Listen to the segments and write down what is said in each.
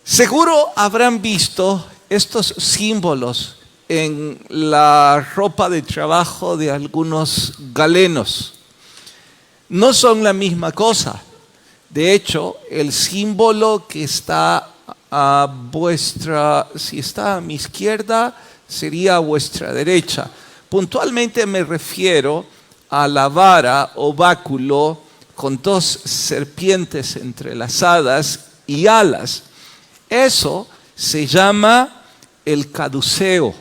Seguro habrán visto estos símbolos en la ropa de trabajo de algunos galenos. No son la misma cosa. De hecho, el símbolo que está si está a mi izquierda, sería a vuestra derecha. Puntualmente me refiero a la vara o báculo con dos serpientes entrelazadas y alas. Eso se llama el caduceo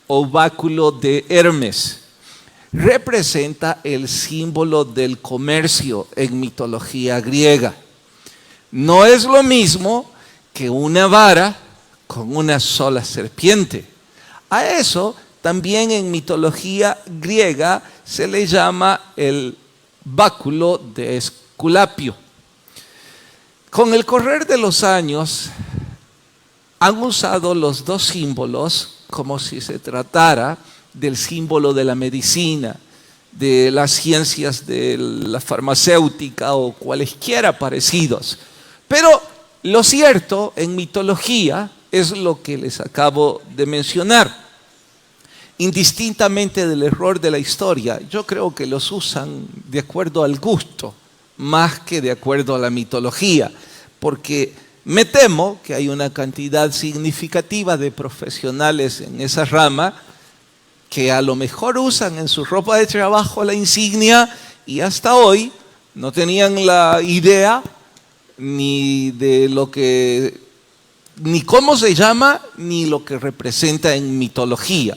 o báculo de Hermes. Representa el símbolo del comercio en mitología griega. No es lo mismo que una vara con una sola serpiente. A eso también en mitología griega se le llama el báculo de Esculapio. Con el correr de los años han usado los dos símbolos como si se tratara del símbolo de la medicina, de las ciencias de la farmacéutica o cualesquiera parecidos. Pero lo cierto en mitología es lo que les acabo de mencionar. Indistintamente del error de la historia, yo creo que los usan de acuerdo al gusto, más que de acuerdo a la mitología, porque me temo que hay una cantidad significativa de profesionales en esa rama que a lo mejor usan en su ropa de trabajo la insignia y hasta hoy no tenían la idea ni cómo se llama, ni lo que representa en mitología.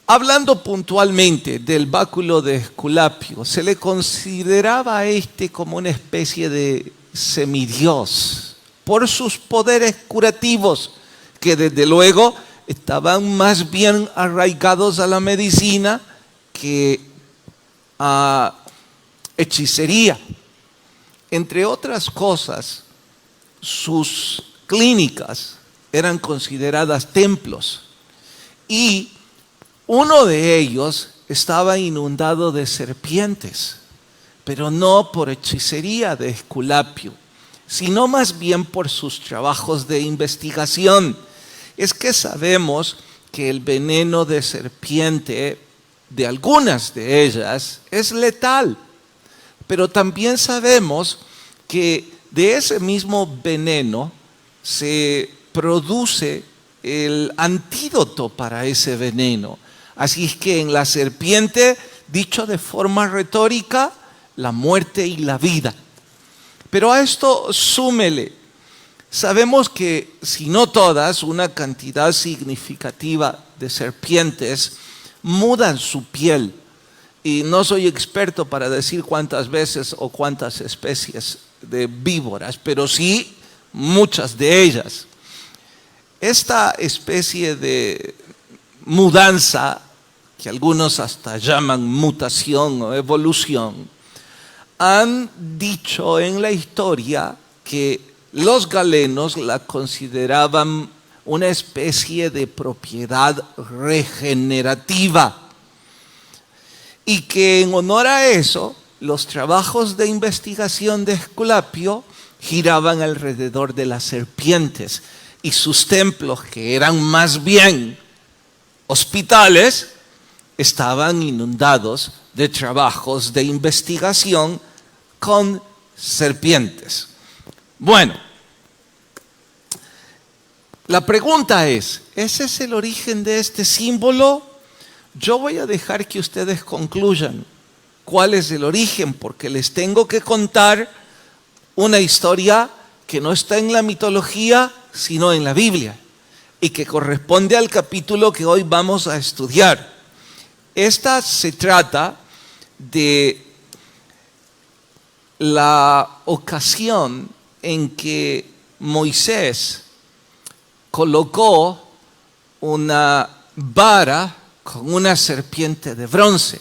Hablando puntualmente del báculo de Esculapio, se le consideraba a este como una especie de semidios por sus poderes curativos, que desde luego estaban más bien arraigados a la medicina que a hechicería. Entre otras cosas, sus clínicas eran consideradas templos y uno de ellos estaba inundado de serpientes, pero no por hechicería de Esculapio, sino más bien por sus trabajos de investigación. Es que sabemos que el veneno de serpiente, de algunas de ellas, es letal, pero también sabemos que de ese mismo veneno se produce el antídoto para ese veneno. Así es que en la serpiente, dicho de forma retórica, la muerte y la vida. Pero a esto súmele, sabemos que si no todas, una cantidad significativa de serpientes mudan su piel. Y no soy experto para decir cuántas veces o cuántas especies de víboras, pero sí muchas de ellas. Esta especie de mudanza, que algunos hasta llaman mutación o evolución, han dicho en la historia que los galenos la consideraban una especie de propiedad regenerativa y que en honor a eso los trabajos de investigación de Esculapio giraban alrededor de las serpientes y sus templos, que eran más bien hospitales, estaban inundados de trabajos de investigación con serpientes. Bueno, la pregunta es, ¿ese es el origen de este símbolo? Yo voy a dejar que ustedes concluyan cuál es el origen, porque les tengo que contar una historia que no está en la mitología, sino en la Biblia, y que corresponde al capítulo que hoy vamos a estudiar. Esta se trata de la ocasión en que Moisés colocó una vara con una serpiente de bronce,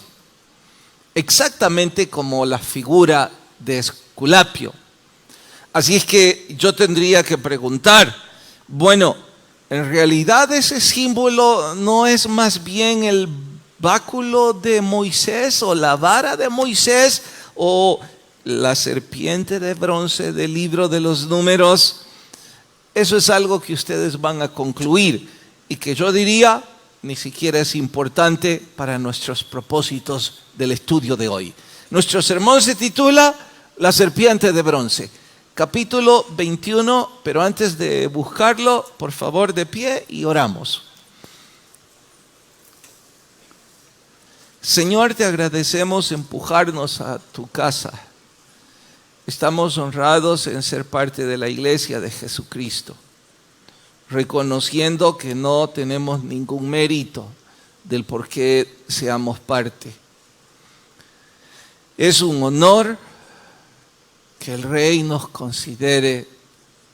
exactamente como la figura de Esculapio. Así es que yo tendría que preguntar, bueno, ¿en realidad ese símbolo no es más bien el báculo de Moisés o la vara de Moisés o la serpiente de bronce del libro de los Números? Eso es algo que ustedes van a concluir y que yo diría ni siquiera es importante para nuestros propósitos del estudio de hoy. Nuestro sermón se titula La serpiente de bronce, capítulo 21, pero antes de buscarlo, por favor, de pie y oramos. Señor, te agradecemos empujarnos a tu casa. Estamos honrados en ser parte de la iglesia de Jesucristo, reconociendo que no tenemos ningún mérito del por qué seamos parte. Es un honor que el Rey nos considere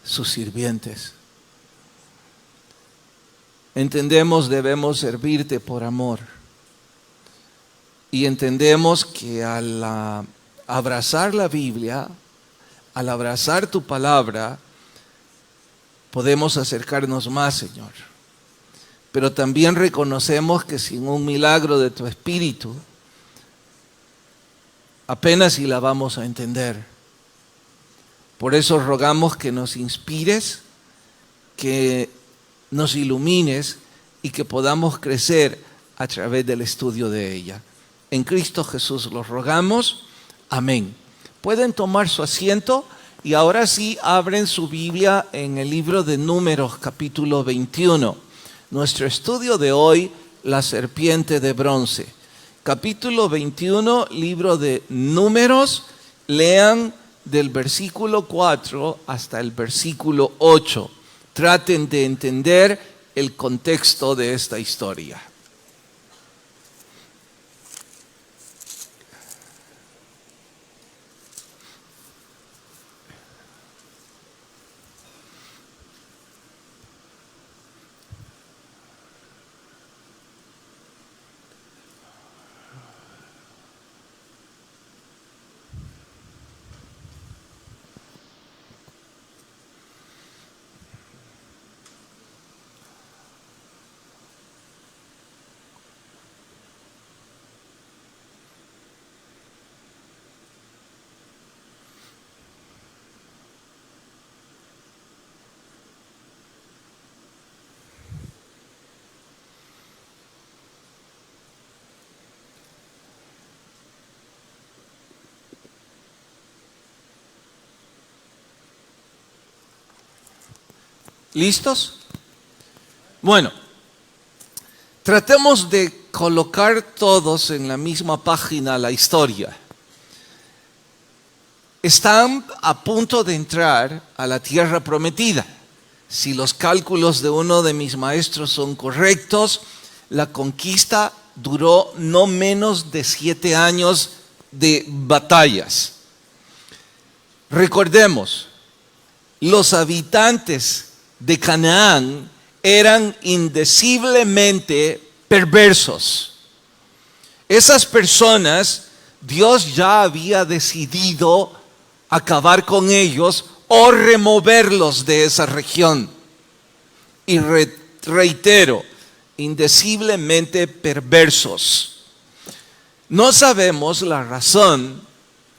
sus sirvientes. Entendemos debemos servirte por amor. Y entendemos que al abrazar la Biblia, al abrazar tu palabra, podemos acercarnos más, Señor. Pero también reconocemos que sin un milagro de tu Espíritu, apenas si la vamos a entender. Por eso rogamos que nos inspires, que nos ilumines y que podamos crecer a través del estudio de ella. En Cristo Jesús los rogamos. Amén. Pueden tomar su asiento y ahora sí abren su Biblia en el libro de Números, capítulo 21. Nuestro estudio de hoy, la serpiente de bronce. Capítulo 21, libro de Números. Lean del versículo 4 hasta el versículo 8. Traten de entender el contexto de esta historia. ¿Listos? Bueno, tratemos de colocar todos en la misma página la historia. Están a punto de entrar a la tierra prometida. Si los cálculos de uno de mis maestros son correctos, la conquista duró no menos de 7 años de batallas. Recordemos, los habitantes de Canaán eran indeciblemente perversos. Esas personas, Dios ya había decidido acabar con ellos o removerlos de esa región. Y reitero, indeciblemente perversos. No sabemos la razón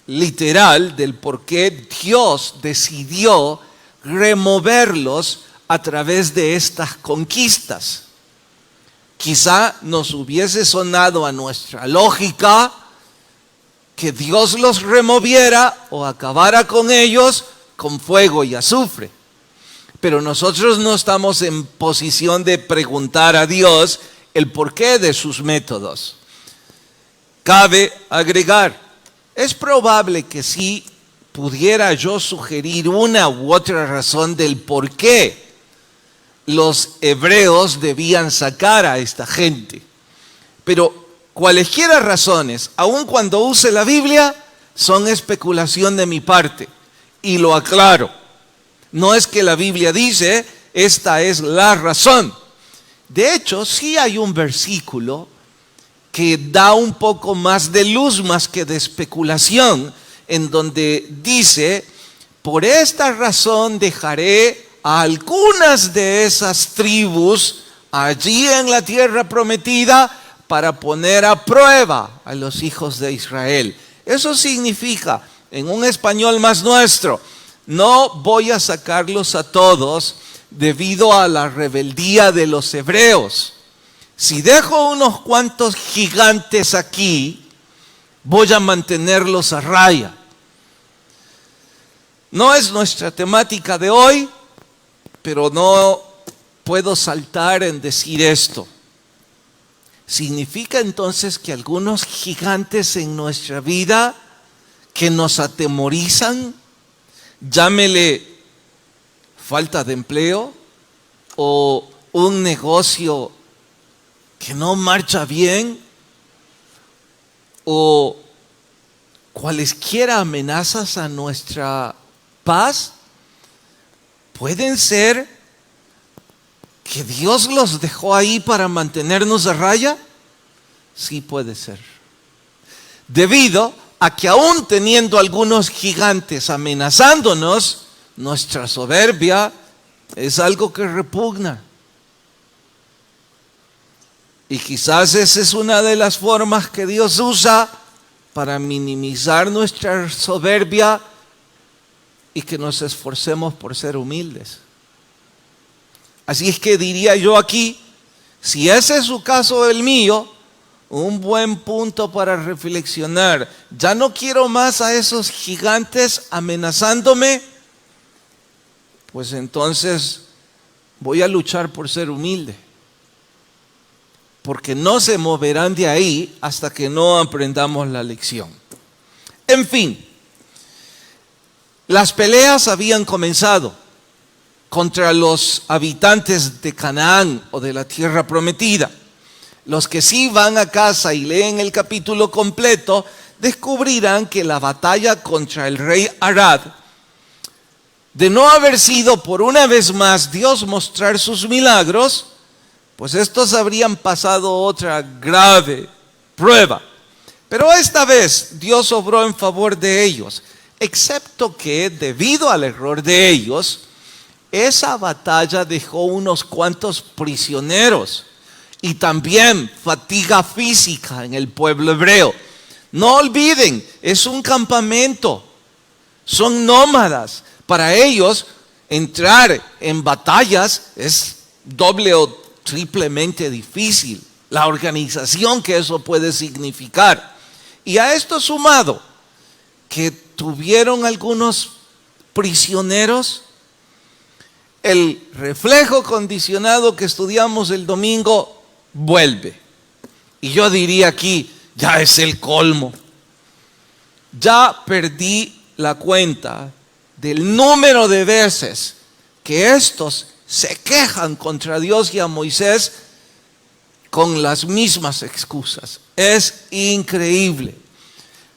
literal del por qué Dios decidió removerlos a través de estas conquistas. Quizá nos hubiese sonado a nuestra lógica que Dios los removiera o acabara con ellos con fuego y azufre. Pero nosotros no estamos en posición de preguntar a Dios el porqué de sus métodos. Cabe agregar, es probable que sí pudiera yo sugerir una u otra razón del por qué los hebreos debían sacar a esta gente. Pero cualesquiera razones, aun cuando use la Biblia, son especulación de mi parte. Y lo aclaro. No es que la Biblia dice, esta es la razón. De hecho, sí hay un versículo que da un poco más de luz, más que de especulación, en donde dice, por esta razón dejaré a algunas de esas tribus allí en la tierra prometida para poner a prueba a los hijos de Israel. Eso significa, en un español más nuestro, no voy a sacarlos a todos debido a la rebeldía de los hebreos. Si dejo unos cuantos gigantes aquí, voy a mantenerlos a raya. No es nuestra temática de hoy, pero no puedo saltar en decir esto. ¿Significa entonces que algunos gigantes en nuestra vida que nos atemorizan, llámele falta de empleo o un negocio que no marcha bien o cualesquiera amenazas a nuestra paz, pueden ser que Dios los dejó ahí para mantenernos a raya? Sí, puede ser. Debido a que aún teniendo algunos gigantes amenazándonos, nuestra soberbia es algo que repugna. Y quizás esa es una de las formas que Dios usa para minimizar nuestra soberbia y que nos esforcemos por ser humildes. Así es que diría yo aquí, si ese es su caso el mío, un buen punto para reflexionar. Ya no quiero más a esos gigantes amenazándome, pues entonces voy a luchar por ser humilde. Porque no se moverán de ahí hasta que no aprendamos la lección. En fin, las peleas habían comenzado contra los habitantes de Canaán o de la tierra prometida. Los que sí van a casa y leen el capítulo completo, descubrirán que la batalla contra el rey Arad, de no haber sido por una vez más Dios mostrar sus milagros, pues estos habrían pasado otra grave prueba. Pero esta vez Dios obró en favor de ellos, excepto que debido al error de ellos, esa batalla dejó unos cuantos prisioneros y también fatiga física en el pueblo hebreo. No olviden, es un campamento, son nómadas. Para ellos, entrar en batallas es doble o triplemente difícil. La organización que eso puede significar. Y a esto sumado, que tuvieron algunos prisioneros, el reflejo condicionado que estudiamos el domingo vuelve. Y yo diría aquí, ya es el colmo. Ya perdí la cuenta del número de veces que estos se quejan contra Dios y a Moisés con las mismas excusas. Es increíble.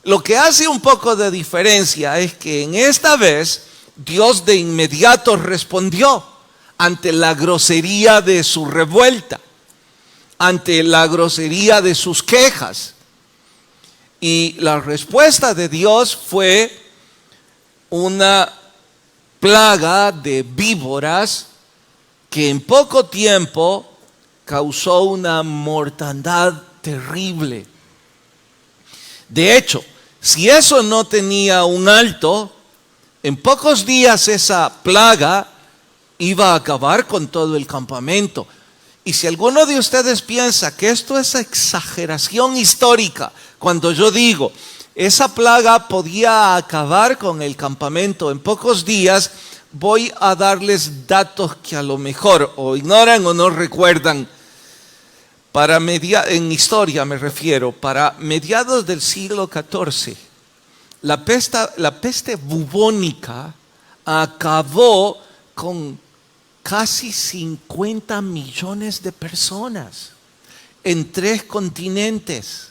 Lo que hace un poco de diferencia es que en esta vez Dios de inmediato respondió ante la grosería de su revuelta, ante la grosería de sus quejas. Y la respuesta de Dios fue una plaga de víboras que en poco tiempo causó una mortandad terrible. De hecho, si eso no tenía un alto, en pocos días esa plaga iba a acabar con todo el campamento. Y si alguno de ustedes piensa que esto es exageración histórica, cuando yo digo, esa plaga podía acabar con el campamento en pocos días, voy a darles datos que a lo mejor o ignoran o no recuerdan. En historia me refiero, para mediados del siglo XIV, la peste bubónica acabó con casi 50 millones de personas en 3 continentes,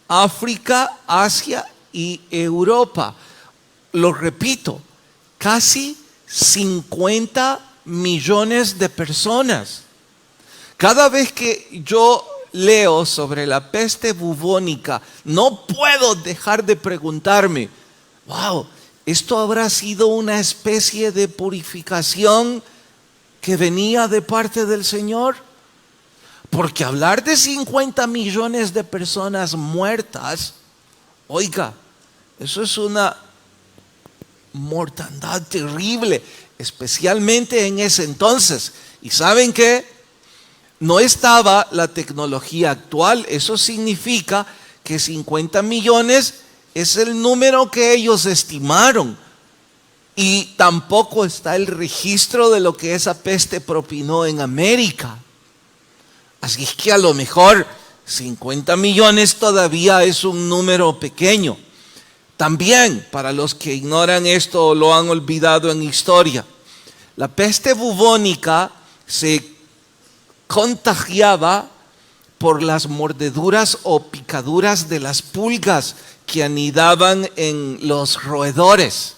África, Asia y Europa. Lo repito, casi 50 millones de personas. Cada vez que yo leo sobre la peste bubónica, no puedo dejar de preguntarme, wow, ¿esto habrá sido una especie de purificación que venía de parte del Señor? Porque hablar de 50 millones de personas muertas, oiga, eso es una mortandad terrible. especialmente en ese entonces. ¿Y saben qué? No estaba la tecnología actual. Eso significa que 50 millones es el número que ellos estimaron. Y tampoco está el registro de lo que esa peste propinó en América. Así es que a lo mejor 50 millones todavía es un número pequeño. También, para los que ignoran esto o lo han olvidado en historia, la peste bubónica se contagiaba por las mordeduras o picaduras de las pulgas que anidaban en los roedores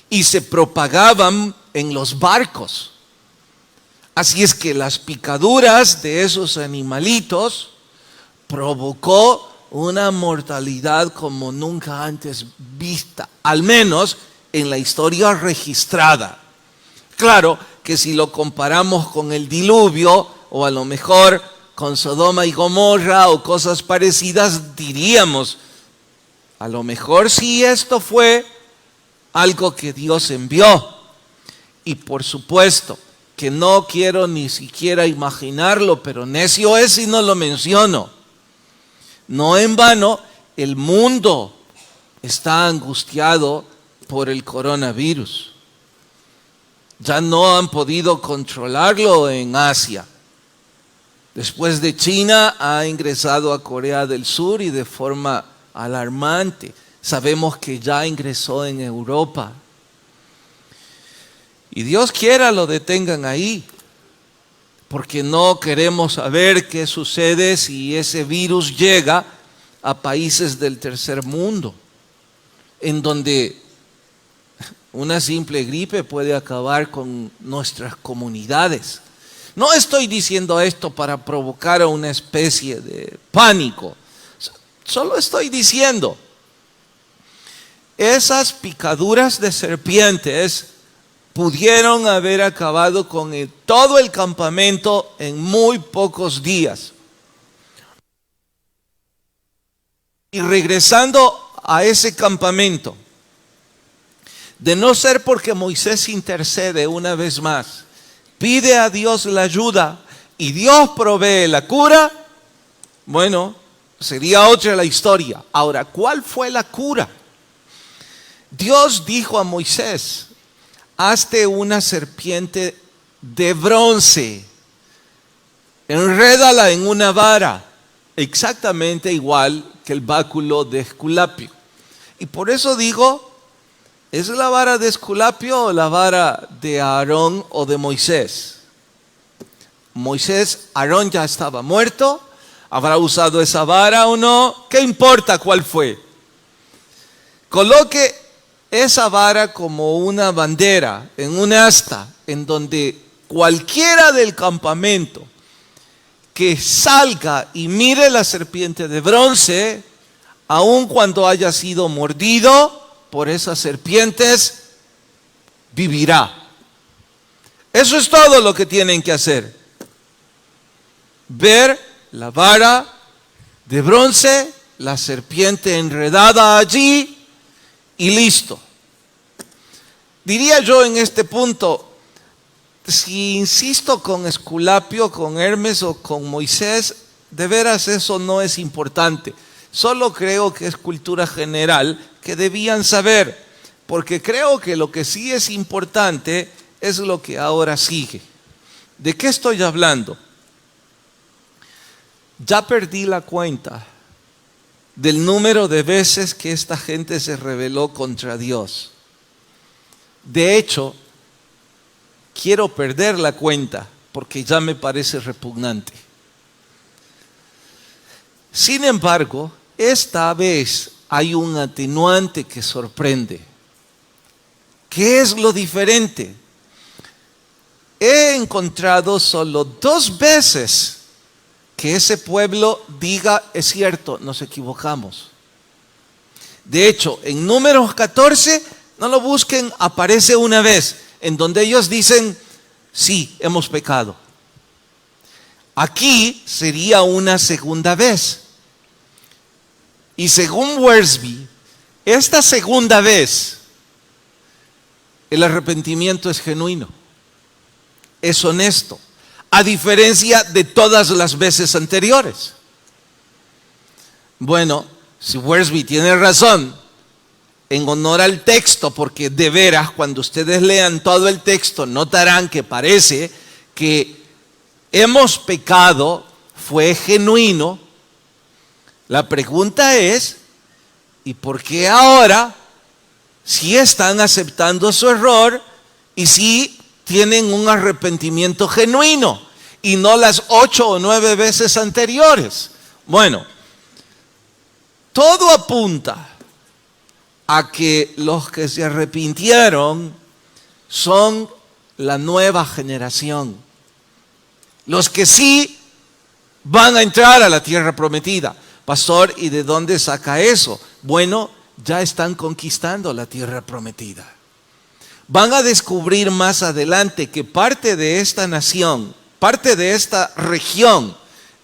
y se propagaban en los barcos. Así es que las picaduras de esos animalitos provocó una mortalidad como nunca antes vista, al menos en la historia registrada. Claro que si lo comparamos con el diluvio, o a lo mejor con Sodoma y Gomorra o cosas parecidas, diríamos, a lo mejor sí esto fue algo que Dios envió. Y por supuesto que no quiero ni siquiera imaginarlo, pero necio es si no lo menciono. No en vano, el mundo está angustiado por el coronavirus. Ya no han podido controlarlo en Asia. Después de China ha ingresado a Corea del Sur y de forma alarmante. Sabemos que ya ingresó en Europa. Y Dios quiera lo detengan ahí, porque no queremos saber qué sucede si ese virus llega a países del tercer mundo, en donde una simple gripe puede acabar con nuestras comunidades. No estoy diciendo esto para provocar una especie de pánico, solo estoy diciendo, esas picaduras de serpientes pudieron haber acabado con todo el campamento en muy pocos días. Y regresando a ese campamento, de no ser porque Moisés intercede una vez más, pide a Dios la ayuda y Dios provee la cura, bueno, sería otra la historia. Ahora, ¿cuál fue la cura? Dios dijo a Moisés: hazte una serpiente de bronce, enrédala en una vara, exactamente igual que el báculo de Esculapio. Y por eso digo, ¿es la vara de Esculapio o la vara de Aarón o de Moisés? Aarón ya estaba muerto, ¿habrá usado esa vara o no? ¿Qué importa cuál fue? Coloque esa vara como una bandera en un asta, en donde cualquiera del campamento que salga y mire la serpiente de bronce, aun cuando haya sido mordido por esas serpientes, vivirá. Eso es todo lo que tienen que hacer. Ver la vara de bronce, la serpiente enredada allí, y listo. Diría yo en este punto, si insisto con Esculapio, con Hermes o con Moisés, de veras eso no es importante. Solo creo que es cultura general que debían saber, porque creo que lo que sí es importante es lo que ahora sigue. ¿De qué estoy hablando? Ya perdí la cuenta del número de veces que esta gente se rebeló contra Dios. De hecho, quiero perder la cuenta porque ya me parece repugnante. Sin embargo, esta vez hay un atenuante que sorprende. ¿Qué es lo diferente? He encontrado solo 2 veces que ese pueblo diga, es cierto, nos equivocamos. De hecho, en Números 14, no lo busquen, aparece una vez en donde ellos dicen, sí, hemos pecado. Aquí sería una segunda vez. Y según Wiersbe, esta segunda vez el arrepentimiento es genuino, es honesto, a diferencia de todas las veces anteriores. Bueno, si Wiersbe tiene razón, en honor al texto, porque de veras cuando ustedes lean todo el texto notarán que parece que hemos pecado, fue genuino. La pregunta es, ¿y por qué ahora si están aceptando su error y si tienen un arrepentimiento genuino y no las 8 o 9 veces anteriores? Bueno, todo apunta a que los que se arrepintieron son la nueva generación, los que sí van a entrar a la tierra prometida. Pastor, ¿y de dónde saca eso? Bueno, ya están conquistando la tierra prometida. Van a descubrir más adelante que parte de esta nación, parte de esta región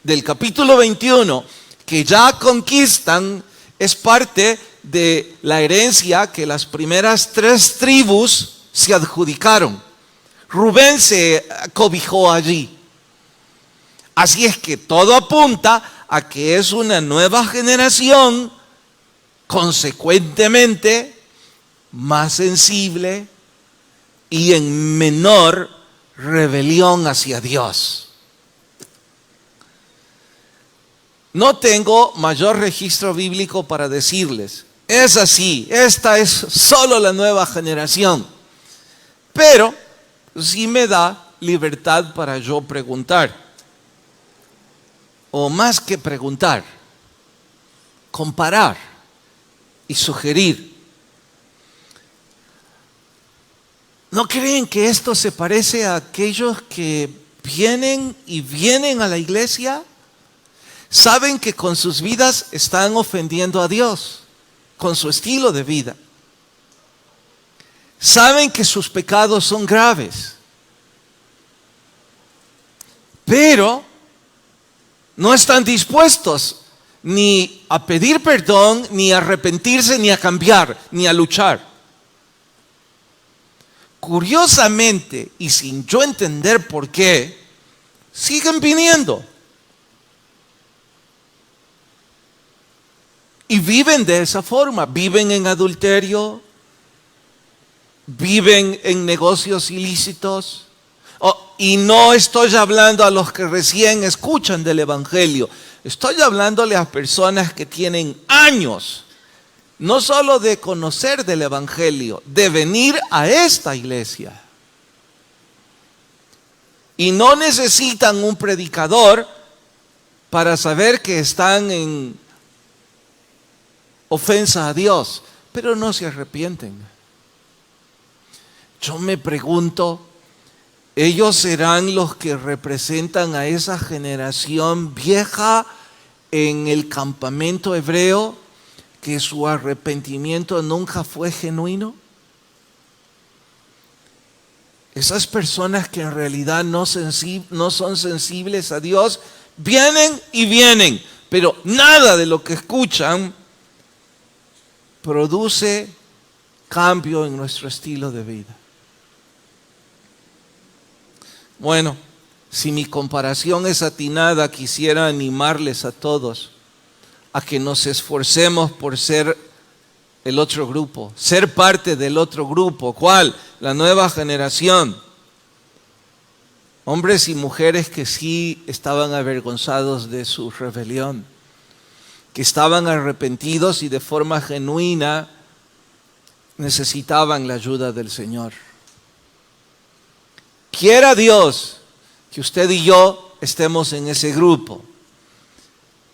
del capítulo 21, que ya conquistan, es parte de la herencia que las primeras 3 tribus se adjudicaron. Rubén se cobijó allí. Así es que todo apunta a que es una nueva generación, consecuentemente más sensible y en menor rebelión hacia Dios. No tengo mayor registro bíblico para decirles, es así, esta es solo la nueva generación. Pero sí me da libertad para yo preguntar, o más que preguntar, comparar y sugerir. ¿No creen que esto se parece a aquellos que vienen a la iglesia? Saben que con sus vidas están ofendiendo a Dios, con su estilo de vida. Saben que sus pecados son graves. Pero no están dispuestos ni a pedir perdón, ni a arrepentirse, ni a cambiar, ni a luchar. Curiosamente, y sin yo entender por qué, siguen viniendo. Y viven de esa forma, viven en adulterio, viven en negocios ilícitos. Y no estoy hablando a los que recién escuchan del Evangelio, estoy hablándole a personas que tienen años, no solo de conocer del Evangelio, de venir a esta iglesia. Y no necesitan un predicador para saber que están en ofensa a Dios, pero no se arrepienten. Yo me pregunto, ¿ellos serán los que representan a esa generación vieja en el campamento hebreo, que su arrepentimiento nunca fue genuino? Esas personas que en realidad no son sensibles a Dios, vienen, pero nada de lo que escuchan produce cambio en nuestro estilo de vida. Bueno, si mi comparación es atinada, quisiera animarles a todos a que nos esforcemos por ser el otro grupo, ser parte del otro grupo. ¿Cuál? La nueva generación. Hombres y mujeres que sí estaban avergonzados de su rebelión, que estaban arrepentidos y de forma genuina necesitaban la ayuda del Señor. Quiera Dios que usted y yo estemos en ese grupo,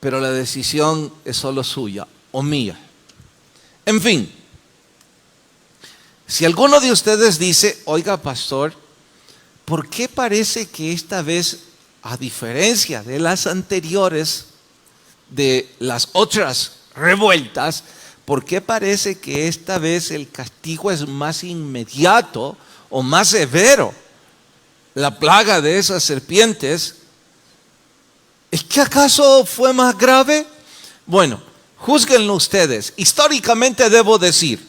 pero la decisión es solo suya o mía. En fin, si alguno de ustedes dice, oiga pastor, ¿por qué parece que esta vez, a diferencia de las anteriores, de las otras revueltas, por qué parece que esta vez el castigo es más inmediato o más severo? La plaga de esas serpientes, ¿es que acaso fue más grave? Bueno, júzguenlo ustedes. Históricamente debo decir,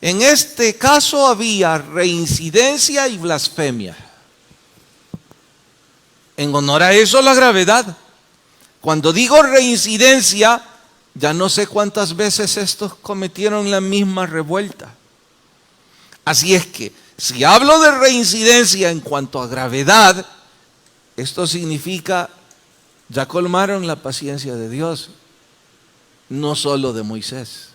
En este caso había reincidencia y blasfemia. En honor a eso la gravedad. Cuando digo reincidencia, ya no sé cuántas veces estos cometieron la misma revuelta. Así es que, si hablo de reincidencia en cuanto a gravedad, esto significa, ya colmaron la paciencia de Dios, no solo de Moisés.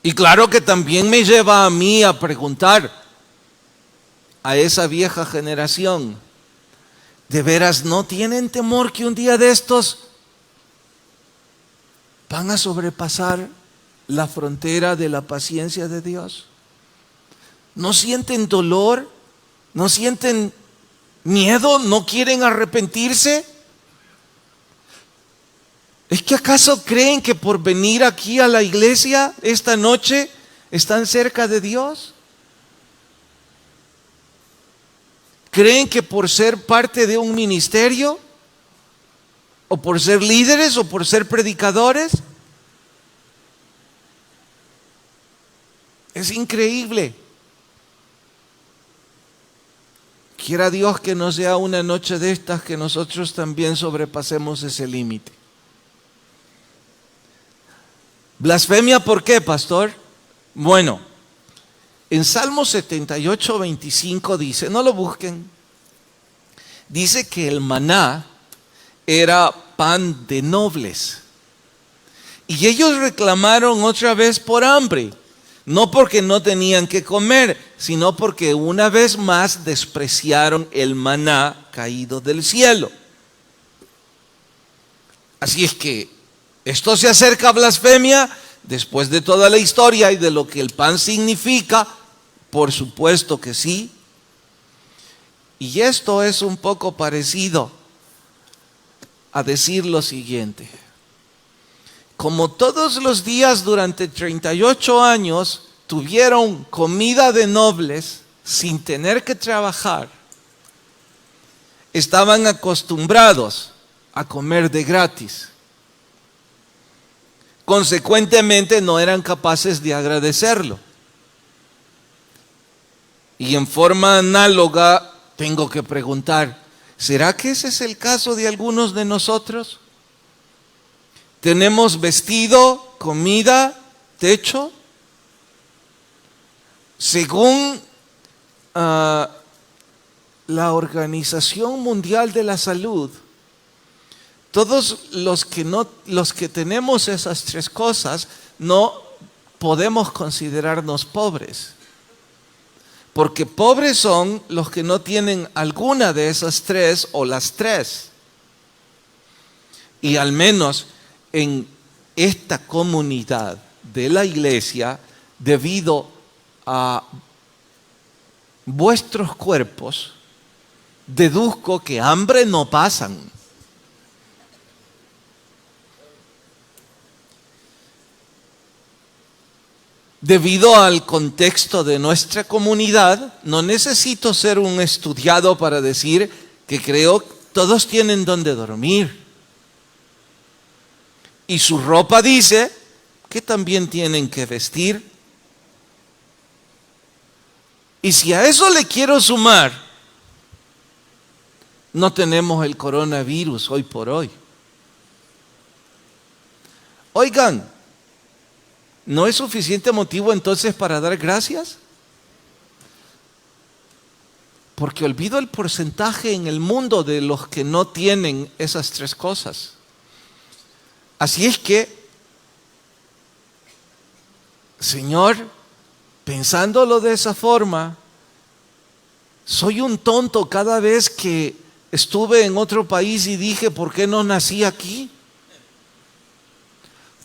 Y claro que también me lleva a mí a preguntar a esa vieja generación, ¿de veras no tienen temor que un día de estos van a sobrepasar la frontera de la paciencia de Dios? ¿No sienten dolor? ¿No sienten miedo? ¿No quieren arrepentirse? ¿Es que acaso creen que por venir aquí a la iglesia esta noche están cerca de Dios? ¿Creen que por ser parte de un ministerio, o por ser líderes, o por ser predicadores? Es increíble. Quiera Dios que no sea una noche de estas que nosotros también sobrepasemos ese límite. ¿Blasfemia por qué, pastor? Bueno, en Salmo 78, 25 dice, no lo busquen, dice que el maná era pan de nobles. Y ellos reclamaron otra vez por hambre, no porque no tenían que comer, sino porque una vez más despreciaron el maná caído del cielo. Así es que esto se acerca a blasfemia después de toda la historia y de lo que el pan significa, por supuesto que sí. Y esto es un poco parecido a decir lo siguiente: como todos los días durante 38 años tuvieron comida de nobles sin tener que trabajar, estaban acostumbrados a comer de gratis. Consecuentemente no eran capaces de agradecerlo. Y en forma análoga tengo que preguntar, ¿será que ese es el caso de algunos de nosotros? ¿Tenemos vestido, comida, techo? Según la Organización Mundial de la Salud, todos los que tenemos esas tres cosas no podemos considerarnos pobres. Porque pobres son los que no tienen alguna de esas tres o las tres. Y al menos en esta comunidad de la iglesia, debido a vuestros cuerpos, deduzco que hambre no pasan. Debido al contexto de nuestra comunidad, no necesito ser un estudiado para decir que creo que todos tienen donde dormir. Y su ropa dice que también tienen que vestir. Y si a eso le quiero sumar, no tenemos el coronavirus hoy por hoy. Oigan, ¿no es suficiente motivo entonces para dar gracias? Porque olvido el porcentaje en el mundo de los que no tienen esas tres cosas. Así es que, Señor, pensándolo de esa forma, soy un tonto cada vez que estuve en otro país y dije, ¿por qué no nací aquí?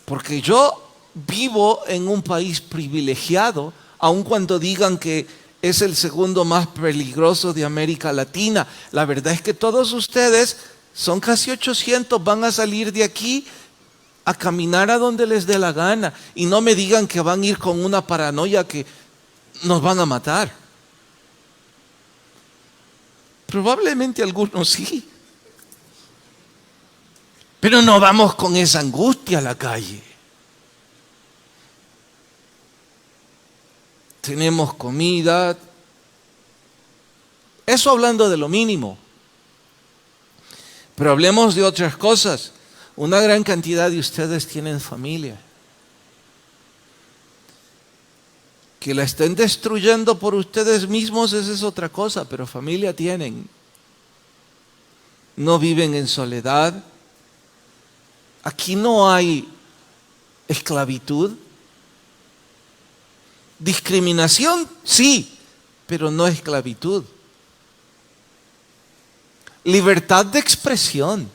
Porque yo vivo en un país privilegiado, aun cuando digan que es el segundo más peligroso de América Latina. La verdad es que todos ustedes, son casi 800, van a salir de aquí a caminar a donde les dé la gana. Y no me digan que van a ir con una paranoia que nos van a matar. Probablemente algunos sí. Pero no vamos con esa angustia a la calle. tenemos comida. Eso hablando de lo mínimo. Pero hablemos de otras cosas. Una gran cantidad de ustedes tienen familia. Que la estén destruyendo por ustedes mismos, esa es otra cosa, pero familia tienen. No viven en soledad. Aquí no hay esclavitud. Discriminación, sí, pero no esclavitud. Libertad de expresión.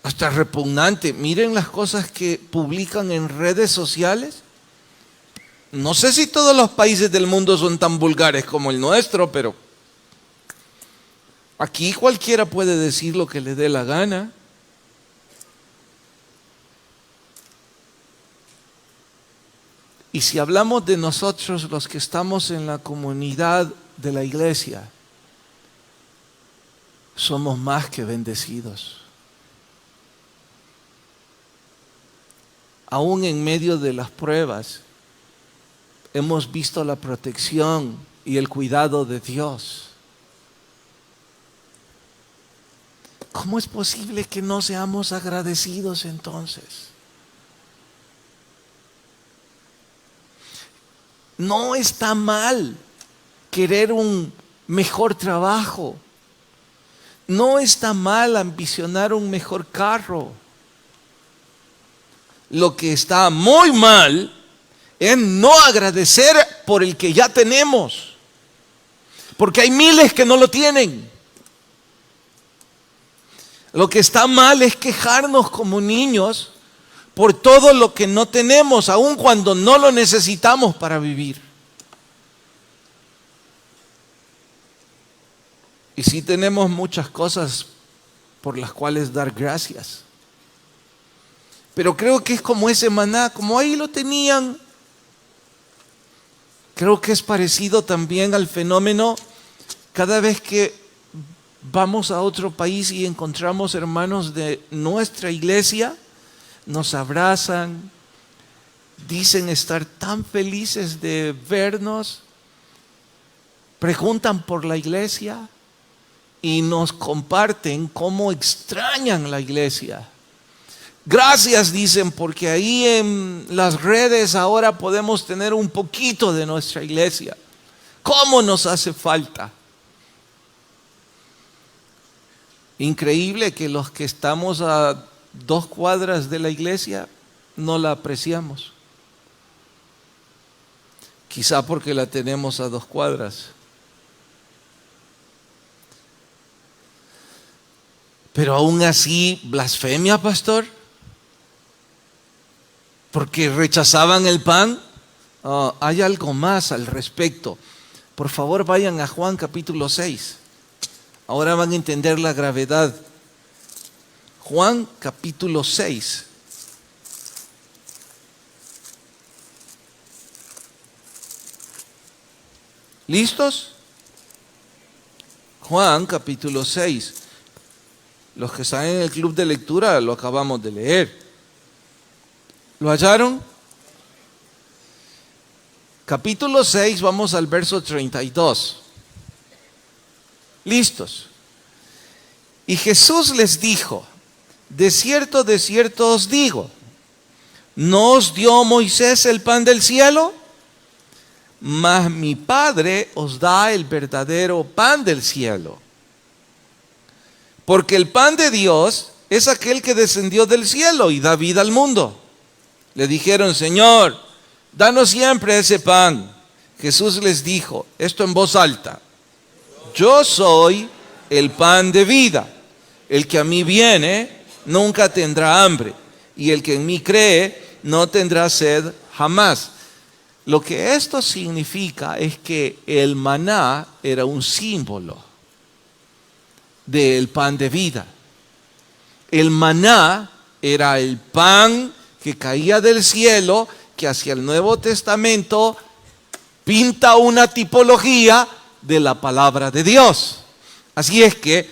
Hasta repugnante. Miren las cosas que publican en redes sociales. No sé si todos los países del mundo son tan vulgares como el nuestro, pero aquí cualquiera puede decir lo que le dé la gana. Y si hablamos de nosotros, los que estamos en la comunidad de la iglesia, somos más que bendecidos. Aún en medio de las pruebas, hemos visto la protección y el cuidado de Dios. ¿Cómo es posible que no seamos agradecidos entonces? No está mal querer un mejor trabajo. No está mal ambicionar un mejor carro. Lo que está muy mal es no agradecer por el que ya tenemos. Porque hay miles que no lo tienen. Lo que está mal es quejarnos como niños por todo lo que no tenemos, aun cuando no lo necesitamos para vivir. Y sí tenemos muchas cosas por las cuales dar gracias. Pero creo que es como ese maná, como ahí lo tenían. Creo que es parecido también al fenómeno cada vez que vamos a otro país y encontramos hermanos de nuestra iglesia, nos abrazan, dicen estar tan felices de vernos, preguntan por la iglesia y nos comparten cómo extrañan la iglesia. Gracias, dicen, porque ahí en las redes ahora podemos tener un poquito de nuestra iglesia. ¿Cómo nos hace falta? Increíble que los que estamos a 2 cuadras de la iglesia no la apreciamos. Quizá porque la tenemos a 2 cuadras. Pero aún así, blasfemia, pastor. Porque rechazaban el pan. Hay algo más al respecto. Por favor, vayan a Juan capítulo 6. Ahora van a entender la gravedad. Juan capítulo 6. ¿Listos? Juan capítulo 6. Los que están en el club de lectura lo acabamos de leer. ¿Lo hallaron? Capítulo 6, vamos al verso 32. ¿Listos? Y Jesús les dijo: de cierto os digo, ¿no os dio Moisés el pan del cielo? Mas mi Padre os da el verdadero pan del cielo. Porque el pan de Dios es aquel que descendió del cielo y da vida al mundo. Le dijeron: Señor, danos siempre ese pan. Jesús les dijo, esto en voz alta: yo soy el pan de vida. El que a mí viene nunca tendrá hambre, y el que en mí cree no tendrá sed jamás. Lo que esto significa es que el maná era un símbolo del pan de vida. El maná era el pan que caía del cielo, que hacia el Nuevo Testamento pinta una tipología de la palabra de Dios. Así es que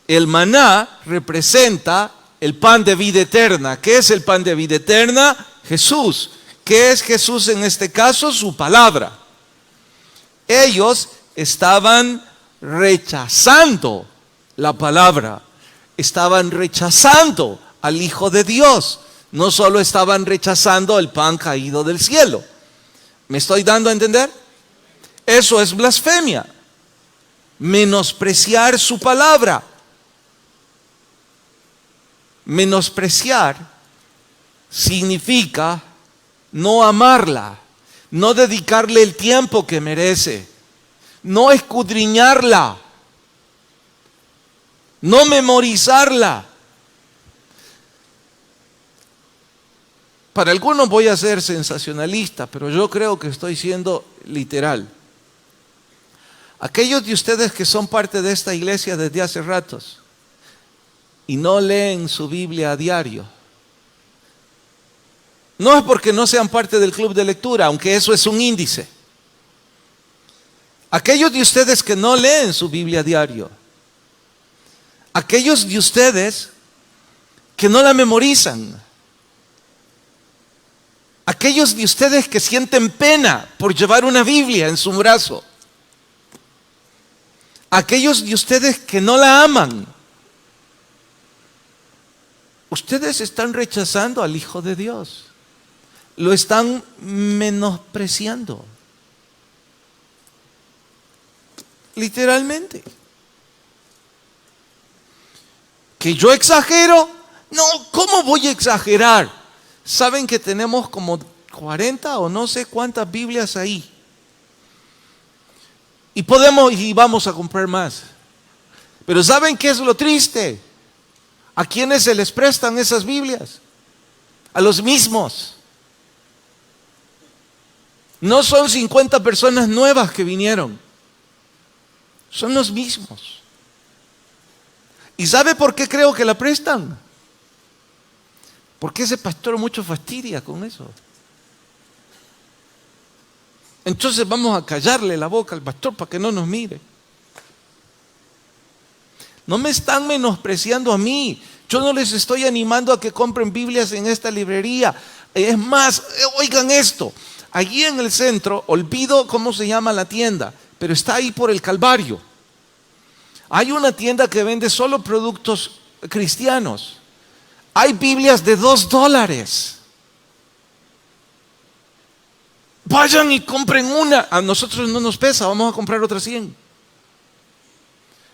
el maná representa el pan de vida eterna. ¿Qué es el pan de vida eterna? Jesús. ¿Qué es Jesús en este caso? Su palabra. Ellos estaban rechazando la palabra, estaban rechazando al Hijo de Dios. No solo estaban rechazando el pan caído del cielo. ¿Me estoy dando a entender? Eso es blasfemia. Menospreciar su palabra. Menospreciar significa no amarla, no dedicarle el tiempo que merece, no escudriñarla, no memorizarla. Para algunos voy a ser sensacionalista, pero yo creo que estoy siendo literal. Aquellos de ustedes que son parte de esta iglesia desde hace ratos y no leen su Biblia a diario, no es porque no sean parte del club de lectura, aunque eso es un índice. Aquellos de ustedes que no leen su Biblia a diario, aquellos de ustedes que no la memorizan, aquellos de ustedes que sienten pena por llevar una Biblia en su brazo, aquellos de ustedes que no la aman, ustedes están rechazando al Hijo de Dios. Lo están menospreciando. Literalmente. ¿Que yo exagero? No, ¿cómo voy a exagerar? Saben que tenemos como 40 o no sé cuántas Biblias ahí. Y vamos a comprar más. Pero ¿saben qué es lo triste? ¿A quiénes se les prestan esas Biblias? A los mismos. No son 50 personas nuevas que vinieron. Son los mismos. ¿Y sabe por qué creo que la prestan? Porque ese pastor mucho fastidia con eso. Entonces vamos a callarle la boca al pastor para que no nos mire. No me están menospreciando a mí. Yo no les estoy animando a que compren Biblias en esta librería. Es más, oigan esto. Allí en el centro, olvido cómo se llama la tienda, pero está ahí por el Calvario. Hay una tienda que vende solo productos cristianos. Hay Biblias de $2. Vayan y compren una. A nosotros no nos pesa, vamos a comprar otras 100.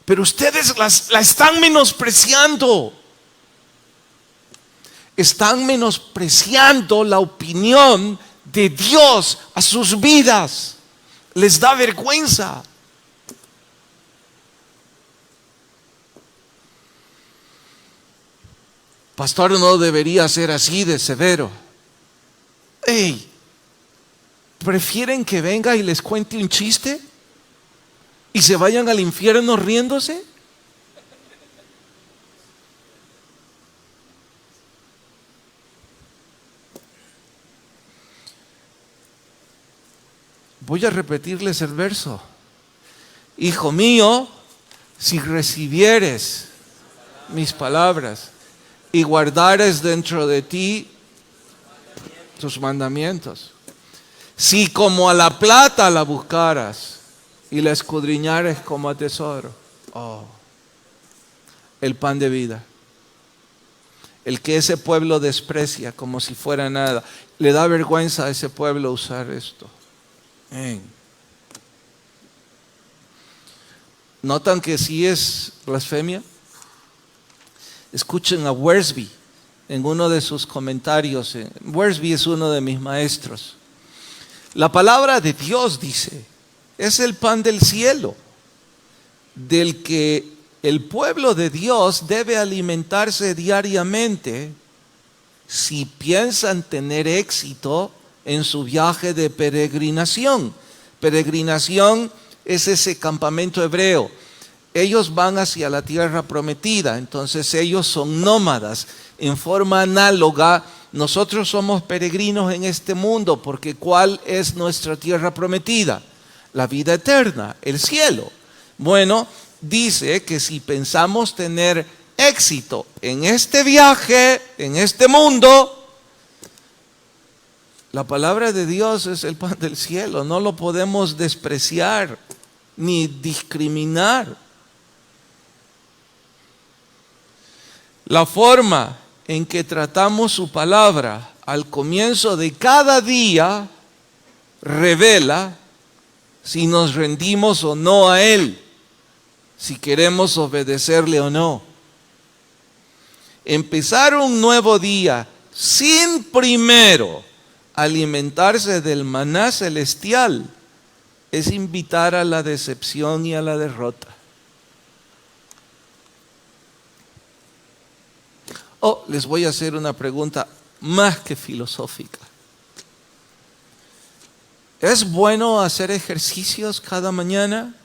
Pero ustedes la están menospreciando. Están menospreciando la opinión de Dios a sus vidas. Les da vergüenza. Pastor, no debería ser así de severo. Hey, ¿prefieren que venga y les cuente un chiste y se vayan al infierno riéndose? Voy a repetirles el verso. Hijo mío, si recibieres mis palabras y guardares dentro de ti tus mandamientos, si como a la plata la buscaras y la escudriñares como a tesoro, el pan de vida, el que ese pueblo desprecia como si fuera nada, le da vergüenza a ese pueblo usar esto. ¿Notan que sí es blasfemia? Escuchen a Wiersbe en uno de sus comentarios. Wiersbe es uno de mis maestros. La palabra de Dios dice, es el pan del cielo, del que el pueblo de Dios debe alimentarse diariamente si piensan tener éxito en su viaje de peregrinación. Peregrinación es ese campamento hebreo. Ellos van hacia la tierra prometida, entonces ellos son nómadas. En forma análoga, nosotros somos peregrinos en este mundo, porque ¿cuál es nuestra tierra prometida? La vida eterna, el cielo. Bueno, dice que si pensamos tener éxito en este viaje, en este mundo, La palabra de Dios es el pan del cielo, no lo podemos despreciar ni discriminar. La forma en que tratamos su palabra al comienzo de cada día revela si nos rendimos o no a Él, si queremos obedecerle o no. Empezar un nuevo día sin primero alimentarse del maná celestial es invitar a la decepción y a la derrota. Les voy a hacer una pregunta más que filosófica. ¿Es bueno hacer ejercicios cada mañana?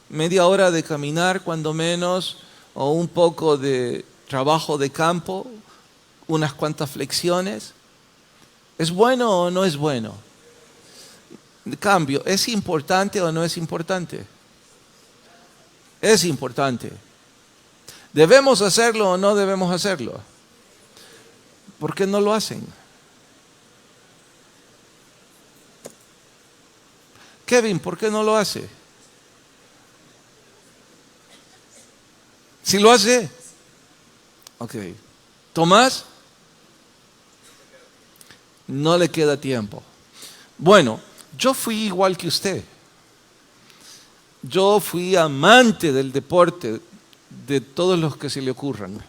Media hora de caminar cuando menos, o un poco de trabajo de campo, unas cuantas flexiones. ¿Es bueno o no es bueno? En cambio, ¿es importante o no es importante? Es importante. ¿Debemos hacerlo o no debemos hacerlo? ¿Por qué no lo hacen? Kevin, ¿por qué no lo hace? ¿Sí lo hace? Ok. ¿Tomás? No le queda tiempo. Bueno, yo fui igual que usted. Yo fui amante del deporte, de todos los que se le ocurran.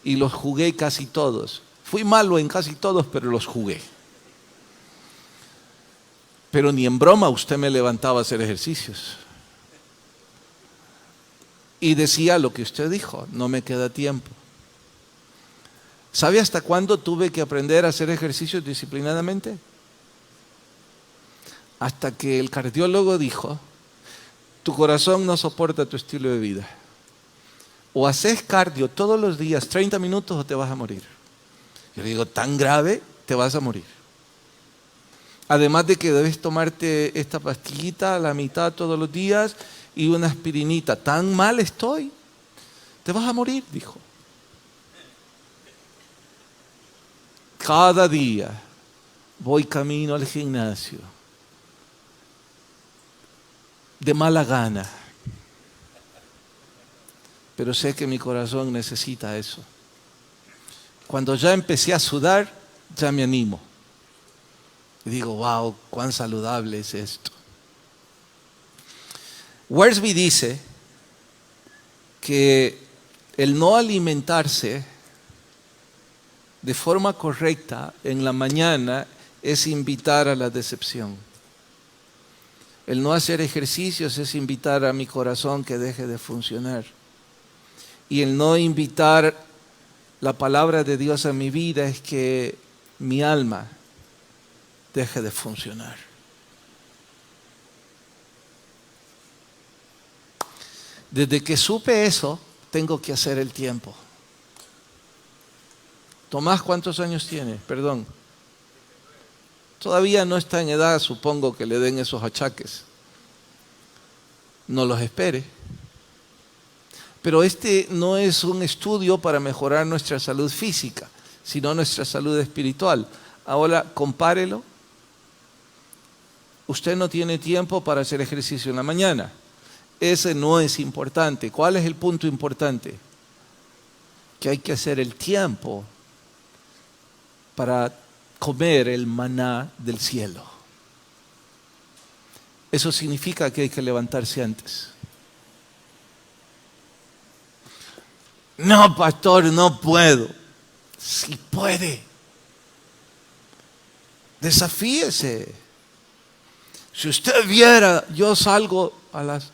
Y los jugué casi todos. Fui malo en casi todos, pero los jugué. Pero ni en broma usted me levantaba a hacer ejercicios. Y decía lo que usted dijo, no me queda tiempo. ¿Sabe hasta cuándo tuve que aprender a hacer ejercicios disciplinadamente? Hasta que el cardiólogo dijo, tu corazón no soporta tu estilo de vida. O haces cardio todos los días, 30 minutos, o te vas a morir. Yo le digo, ¿tan grave? Te vas a morir. Además de que debes tomarte esta pastillita a la mitad todos los días y una aspirinita. ¿Tan mal estoy? Te vas a morir, dijo. Cada día voy camino al gimnasio. De mala gana. Pero sé que mi corazón necesita eso. Cuando ya empecé a sudar, ya me animo. Y digo, wow, cuán saludable es esto. Wiersbe dice que el no alimentarse de forma correcta en la mañana es invitar a la decepción. El no hacer ejercicios es invitar a mi corazón que deje de funcionar. Y el no invitar la palabra de Dios a mi vida es que mi alma deje de funcionar. Desde que supe eso, tengo que hacer el tiempo. Tomás, ¿cuántos años tiene? Perdón. Todavía no está en edad, supongo, que le den esos achaques. No los espere. Pero este no es un estudio para mejorar nuestra salud física, sino nuestra salud espiritual. Ahora, compárelo. Usted no tiene tiempo para hacer ejercicio en la mañana. Ese no es importante. ¿Cuál es el punto importante? Que hay que hacer el tiempo para comer el maná del cielo. Eso significa que hay que levantarse antes. No, pastor, no puedo. Sí puede. Desafíese. Si usted viera, yo salgo a las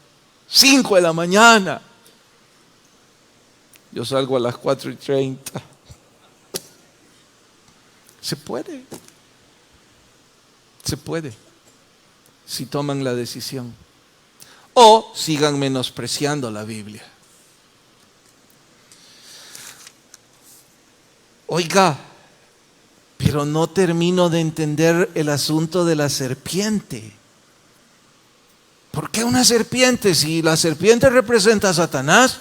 5 de la mañana. Yo salgo a las 4:30. Se puede. Se puede. Si toman la decisión. O sigan menospreciando la Biblia. Oiga, pero no termino de entender el asunto de la serpiente. ¿Por qué una serpiente? Si la serpiente representa a Satanás.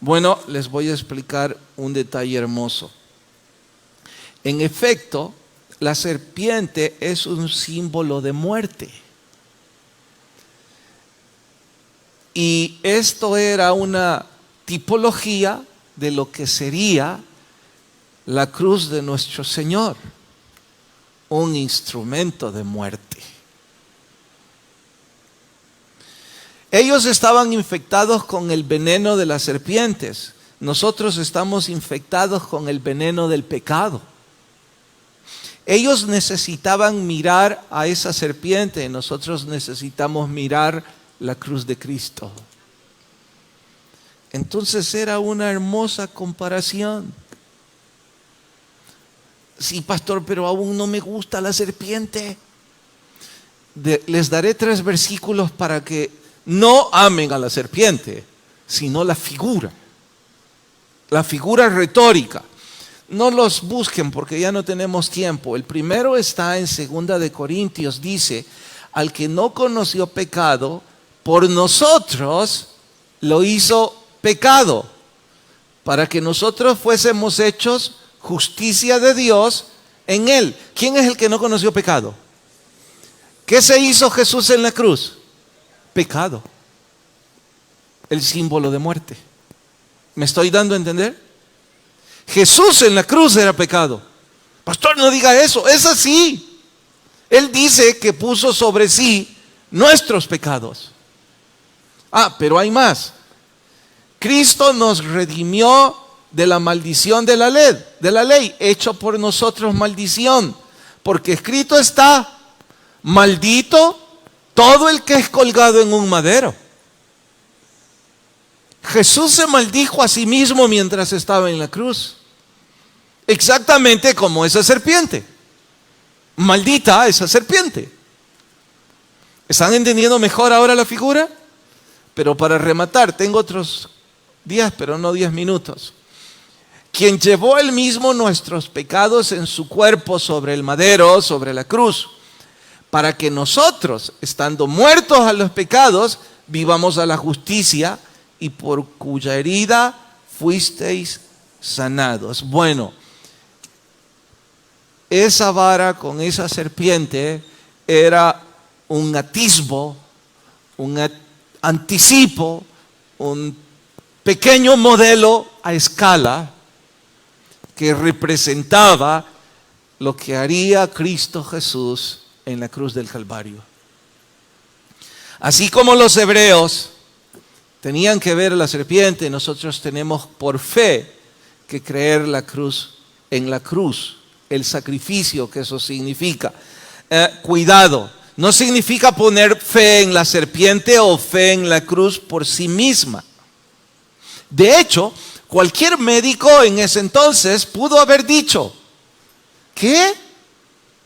Bueno, les voy a explicar un detalle hermoso. En efecto, la serpiente es un símbolo de muerte. Y esto era una tipología de lo que sería la cruz de nuestro Señor, un instrumento de muerte. Ellos estaban infectados con el veneno de las serpientes. Nosotros estamos infectados con el veneno del pecado. Ellos necesitaban mirar a esa serpiente, nosotros necesitamos mirar la cruz de Cristo. Entonces era una hermosa comparación. Sí, pastor, pero aún no me gusta la serpiente. Les daré 3 versículos para que no amen a la serpiente, sino la figura retórica. No los busquen porque ya no tenemos tiempo. El primero está en 2 de Corintios, dice, al que no conoció pecado, por nosotros lo hizo pecado, para que nosotros fuésemos hechos justicia de Dios en él. ¿Quién es el que no conoció pecado? ¿Qué se hizo Jesús en la cruz? Pecado, el símbolo de muerte. ¿Me estoy dando a entender? Jesús en la cruz era pecado. Pastor, no diga eso, es así. Él dice que puso sobre sí nuestros pecados. Pero hay más. Cristo nos redimió de la maldición de la ley, hecho por nosotros maldición, porque escrito está, maldito todo el que es colgado en un madero. Jesús se maldijo a sí mismo mientras estaba en la cruz, exactamente como esa serpiente. Maldita esa serpiente. ¿Están entendiendo mejor ahora la figura? Pero para rematar, tengo otros 10, pero no 10 minutos. Quien llevó él mismo nuestros pecados en su cuerpo sobre el madero, sobre la cruz, para que nosotros, estando muertos a los pecados, vivamos a la justicia, y por cuya herida fuisteis sanados. Bueno, esa vara con esa serpiente era un atisbo, un anticipo, un pequeño modelo a escala que representaba lo que haría Cristo Jesús en la cruz del Calvario. Así como los hebreos tenían que ver a la serpiente, nosotros tenemos por fe que creer en la cruz, el sacrificio que eso significa. Cuidado, no significa poner fe en la serpiente o fe en la cruz por sí misma. De hecho, cualquier médico en ese entonces pudo haber dicho, ¿qué?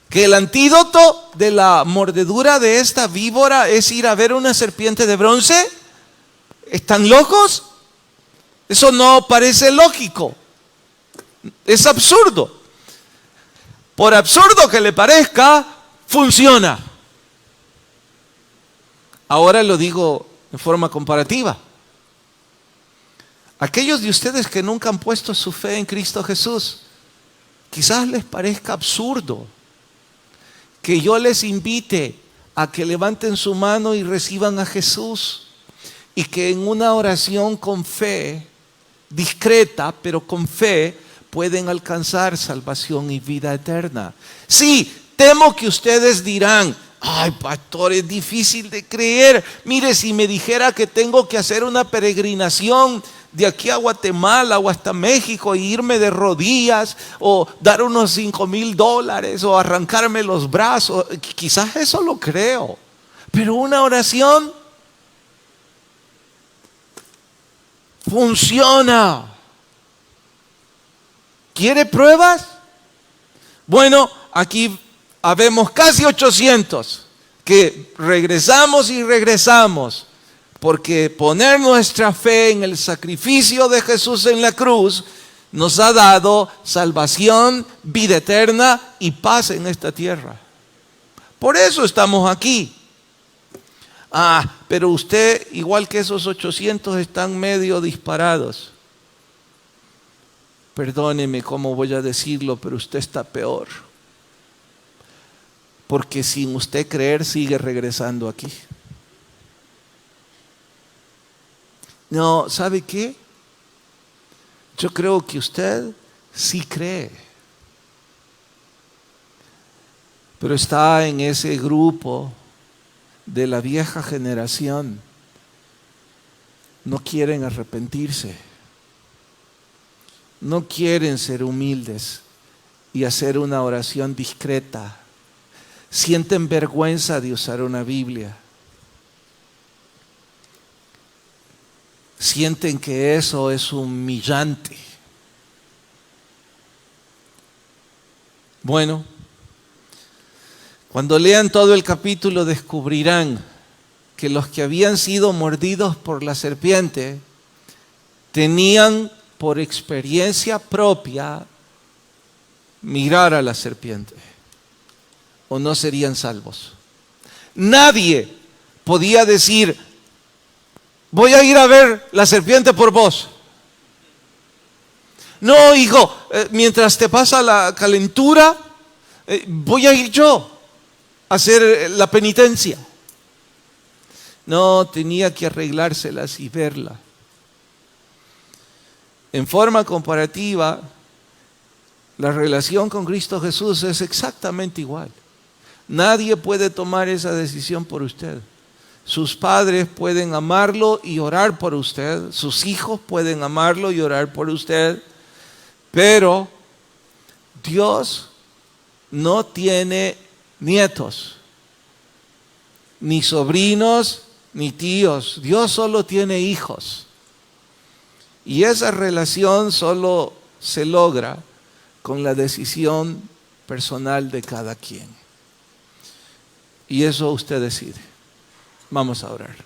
¿Que el antídoto de la mordedura de esta víbora es ir a ver una serpiente de bronce? ¿Están locos? Eso no parece lógico. Es absurdo. Por absurdo que le parezca, funciona. Ahora lo digo en forma comparativa. Aquellos de ustedes que nunca han puesto su fe en Cristo Jesús, quizás les parezca absurdo que yo les invite a que levanten su mano y reciban a Jesús, y que en una oración con fe, discreta pero con fe, pueden alcanzar salvación y vida eterna. Sí, temo que ustedes dirán, ay, pastor, es difícil de creer. Mire, si me dijera que tengo que hacer una peregrinación de aquí a Guatemala o hasta México e irme de rodillas, o dar unos $5,000 o arrancarme los brazos, quizás eso lo creo, pero una oración funciona. ¿Quiere pruebas? Bueno, aquí habemos casi 800 que regresamos y regresamos, porque poner nuestra fe en el sacrificio de Jesús en la cruz nos ha dado salvación, vida eterna y paz en esta tierra. Por eso estamos aquí. Pero usted, igual que esos 800, están medio disparados. Perdóneme cómo voy a decirlo, pero usted está peor. porque sin usted creer sigue regresando aquí. No, ¿sabe qué? Yo creo que usted sí cree, pero está en ese grupo de la vieja generación. No quieren arrepentirse, no quieren ser humildes y hacer una oración discreta. Sienten vergüenza de usar una Biblia. Sienten que eso es humillante. Bueno, cuando lean todo el capítulo descubrirán que los que habían sido mordidos por la serpiente tenían por experiencia propia mirar a la serpiente, o no serían salvos. Nadie podía decir: voy a ir a ver la serpiente por vos. No, hijo, mientras te pasa la calentura, voy a ir yo a hacer la penitencia. No, tenía que arreglárselas y verla. En forma comparativa, la relación con Cristo Jesús es exactamente igual. Nadie puede tomar esa decisión por usted. Sus padres pueden amarlo y orar por usted. Sus hijos pueden amarlo y orar por usted. Pero Dios no tiene nietos, ni sobrinos, ni tíos. Dios solo tiene hijos. Y esa relación solo se logra con la decisión personal de cada quien. Y eso usted decide. Vamos a orar.